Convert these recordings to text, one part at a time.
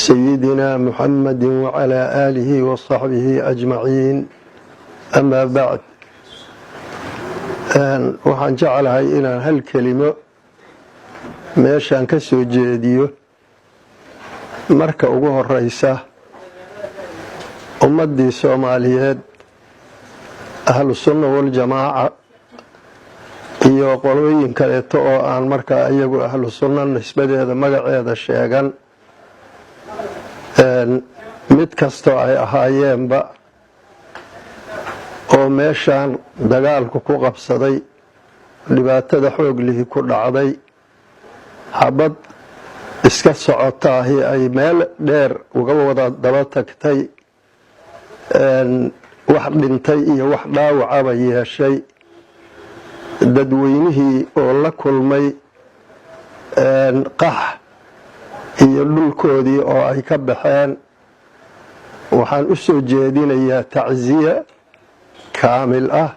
سيدنا محمد وعلى آله وصحبه أجمعين أما بعد waxaan jeclahay inaan hal kelimo meeshaan ka soo jeediyo marka ugu horeysa ummadii Soomaaliyeed ahlu sunna wal jamaa iyo qolooyin kale oo aan marka iyagu ahlu sunna nisbadeeda magaceeda sheegan mid kasto ay ahaayeenba oo meeshaan dagaalku ku qabsaday dhibaatada xoog leh ku dhacday habad iska socotaahi ay meel dheer uga wada daba tagtay wax dhintay iyo wax dhaawacaba yeeshay dadweynihii oo la kulmay qax iyo dhulkoodii oo ay ka baxeen waxaan u soo jeedinayaa tacziya kaamil ah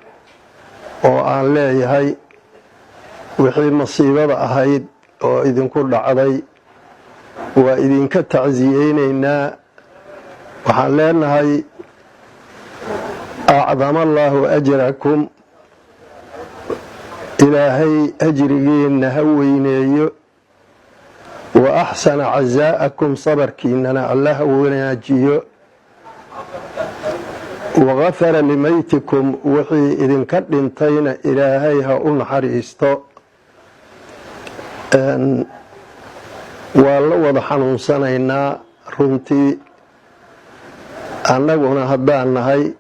oo aan leeyahay wixii masiibada ahayd oo idinku dhacday waa idinka tacziyeynaynaa waxaan leenahay acdama allahu ajrakum ilaahay ajrigiina ha weyneeyo wa axsana cazaa'akum sabarkiinana allah ha wanaajiyo وغفر لميتكم وحي إذن كدنتين إلهيها أنحريستو والله وضحنون سنينا رنتي أنقنا هدان هاي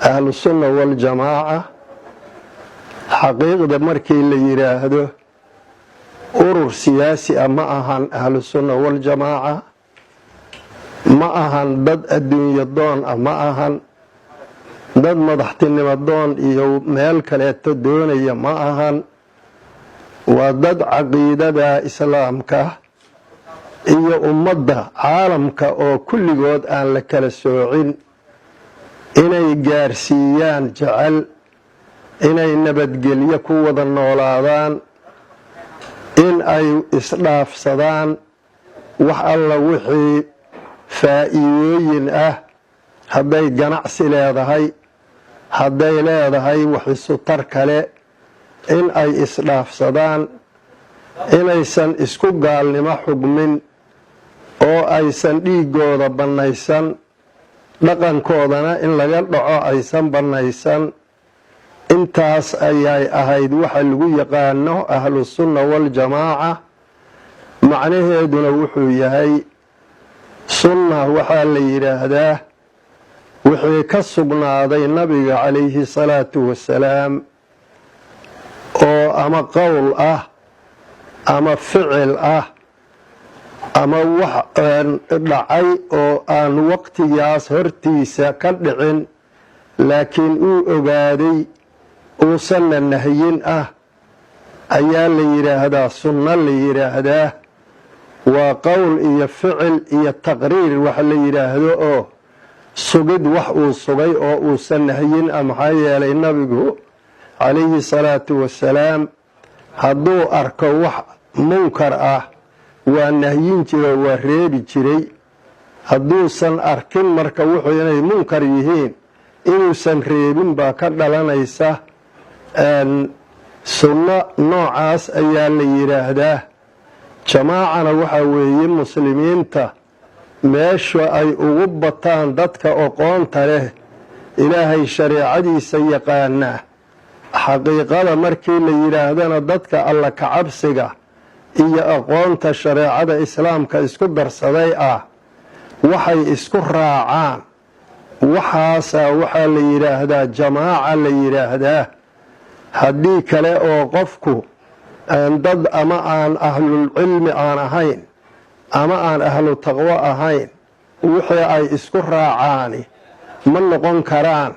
أهل السنة والجماعة حقيقة مركي اللي يراهده أرور سياسي أماهن أهل السنة والجماعة ma ahan dad adduunyo doon ah ma ahan dad madaxtinimo doon iyo meel kaleeto doonaya ma ahan waa dad caqiidada islaamka iyo ummadda caalamka oo kulligood aan la kala soocin inay gaarsiiyaan jecel inay nabadgelyo ku wada noolaadaan in ay isdhaafsadaan wax alla wixii faa'iidooyin ah hadday ganacsi leedahay hadday leedahay wax isu tar kale in ay isdhaafsadaan inaysan isku gaalnimo xugmin oo aysan dhiigooda bannaysan dhaqankoodana in laga dhaco aysan bannaysan intaas ayay ahayd waxa lagu yaqaano ahlu sunna wal jamaaca macnaheeduna wuxuu yahay sunna waxaa la yiraahdaa wixii ka sugnaaday nabiga calayhi salaatu wasalaam oo ama qowl ah ama ficil ah ama wax dhacay oo aan waqtigaas hortiisa ka dhicin laakiin uu ogaaday uusanna nahyin ah ayaa la yiraahdaa sunna la yiraahdaa waa qowl iyo ficil iyo taqriir wax la yiraahdo oo sugid wax uu sugay oo uusan nahyin maxaa yeelay nabigu calayhi salaatu wasalaam hadduu arko wax munkar ah waa nahyin jiray waa reebi jiray hadduusan arkin marka wuxuu inay munkar yihiin inuusan reebin baa ka dhalanaysa sunno noocaas ayaa la yiraahdaa jamaacana waxa weeye muslimiinta meesha ay ugu bataan dadka aqoonta leh ilaahay shariicadiisa yaqaana xaqiiqada markii la yiraahdana dadka alla ka cabsiga iyo aqoonta shariicada islaamka isku darsaday ah waxay isku raacaan waxaasa waxa la yiraahdaa jamaaca la yiraahdaa haddii kale oo qofku dad ama aan ahlul cilmi aan ahayn ama aan ahlu taqwa ahayn wixii ay isku raacaani ma noqon karaan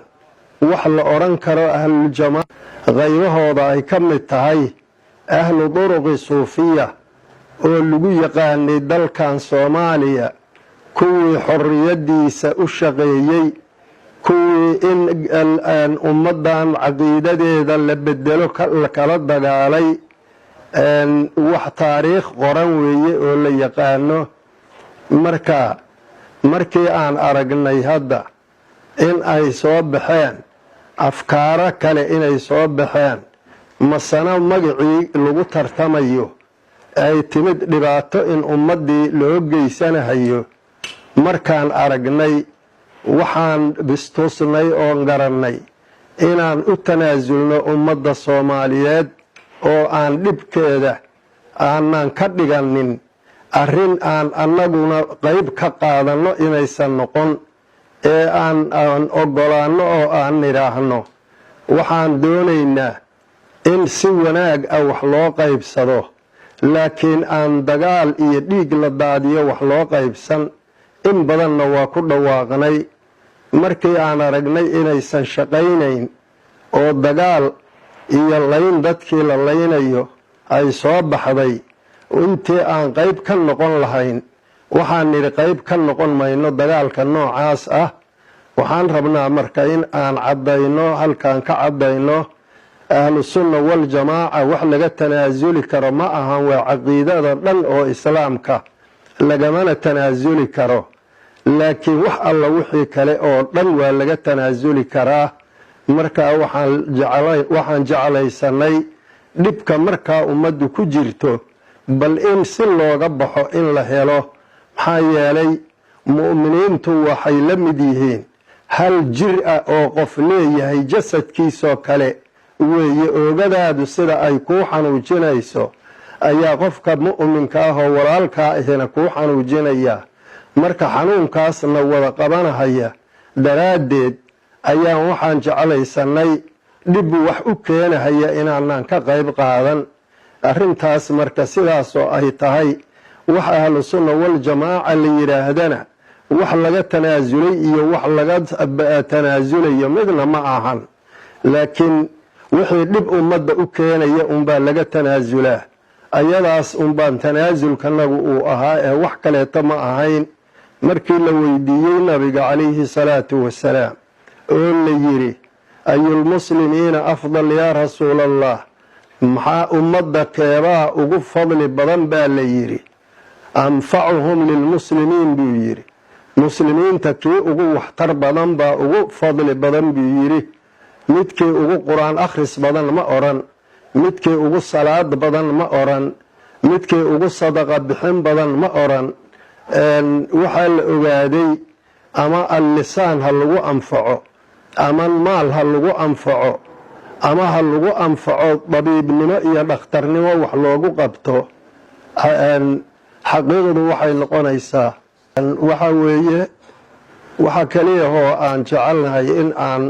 wax la oran karo ahlul jamaa qaybahooda ay ka mid tahay ahlu duruqi suufiya oo lagu yaqaanay dalkan Soomaaliya kuwii xorriyadiisa u shaqeeyay kuwii in ummadan caqiidadeeda la bedelo kala dagaalay wax taariikh qoran weeye oo la yaqaano markii aan aragnay hadda in ay soo baxeen afkaaro kale inay soo baxeen masana magacii lagu tartamayo ay timid dhibaato in ummaddii loo geysanahayo markaan aragnay waxaan bistusnay oon garannay inaan u tanaasulno ummadda Soomaaliyeed oo aan dhibkeeda aanan ka dhiganin arrin aan annaguna qayb ka qaadanno inaysan noqon ee aan ogolaanno oo aan nidhaahno waxaan doonaynaa in si wanaag ah wax loo qaybsado laakiin aan dagaal iyo dhiig la daadiyo wax loo qaybsan in badanna waa ku dhawaaqnay markii aan aragnay inaysan shaqaynayn oo dagaal iyo layn dadkii la laynayo ay soo baxday intii aan qayb ka noqon lahayn waxaan nidhi qayb ka noqon mayno dagaalka noocaas ah waxaan rabnaa marka in aan caddayno halkaan ka caddayno ahlu sunna wal jamaaca wax laga tanaasuli karo ma ahan waa caqiidada dhan oo islaamka lagamana tanaasuli karo laakiin wax alla wixii kale oo dhan waa laga tanaasuli karaa markaa waxaan jeclaysanay dhibka markaa ummaddu ku jirto bal in si looga baxo in la helo maxaa yeelay mu'miniintu waxay la mid yihiin hal jir ah oo qof leeyahay jasadkiisoo kale weeye oogadaadu sida ay kuu xanuujinayso ayaa qofka mu'minka ah oo walaalkaa ahina kuu xanuujinaya marka xanuunkaasna wada qabanahaya daraaddeed ayaan waxaan jeclaysanay dhib wax u keenahaya inaanan ka qayb qaadan arrintaas marka sidaasoo ay tahay wax ahlu sunna wal jamaaca la yidhaahdana wax laga tanaasulay iyo wax laga tanaasulayo midna ma ahan laakiin wixii dhib ummadda u keenaya unbaa laga tanaasulaa ayadaas unbaan tanaasulkanagu uu ahaa ee wax kaleeto ma ahayn markii la weydiiyey nabiga calayhi salaatu wasalaam oo la yidhi ayulmuslimiina afdal yaa rasuulallah maxaa ummadda keebaa ugu fadli badan baa la yidhi anfacuhum lilmuslimiin buu yidhi muslimiinta kii ugu waxtar badan baa ugu fadli badan buu yidhi midkii ugu qur-aan akhris badan ma odhan midkii ugu salaad badan ma odhan midkii ugu sadaqa bixin badan ma odhan waxaa la ogaaday ama allisaan ha lagu anfaco ama maal ha lagu anfaco ama ha lagu anfaco dabiibnimo iyo dhakhtarnimo wax loogu qabto xaqiiqdu waxay noqonaysaa waxa weeye waxa kaliyahoo aan jecelnahay in aan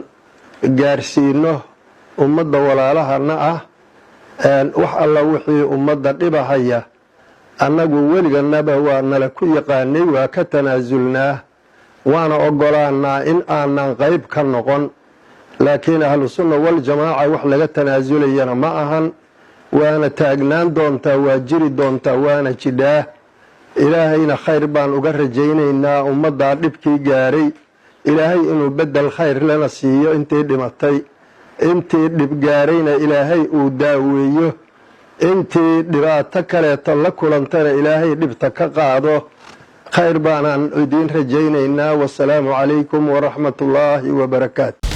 gaarsiino ummadda walaalahana ah wax alla wixii ummadda dhibahaya annagu weliganaba waa nala ku yaqaanay waa ka tanaasulnaa waana ogolaanaa in aanan qayb ka noqon laakiin ahlu sunna wal jamaaca wax laga tanaasulayana ma ahan waana taagnaan doontaa waa jiri doontaa waana jidhaa ilaahayna khayr baan uga rajaynaynaa ummaddaa dhibkii gaaray ilaahay inuu bedel khayr lana siiyo intii dhimatay intii dhib gaarayna ilaahay uu daaweeyo intii dhibaato kaleeto la kulantana ilaahay dhibta ka qaado khayr baanaan idiin rajaynaynaa wasalaamu calaykum waraxmatullaahi wabarakaatu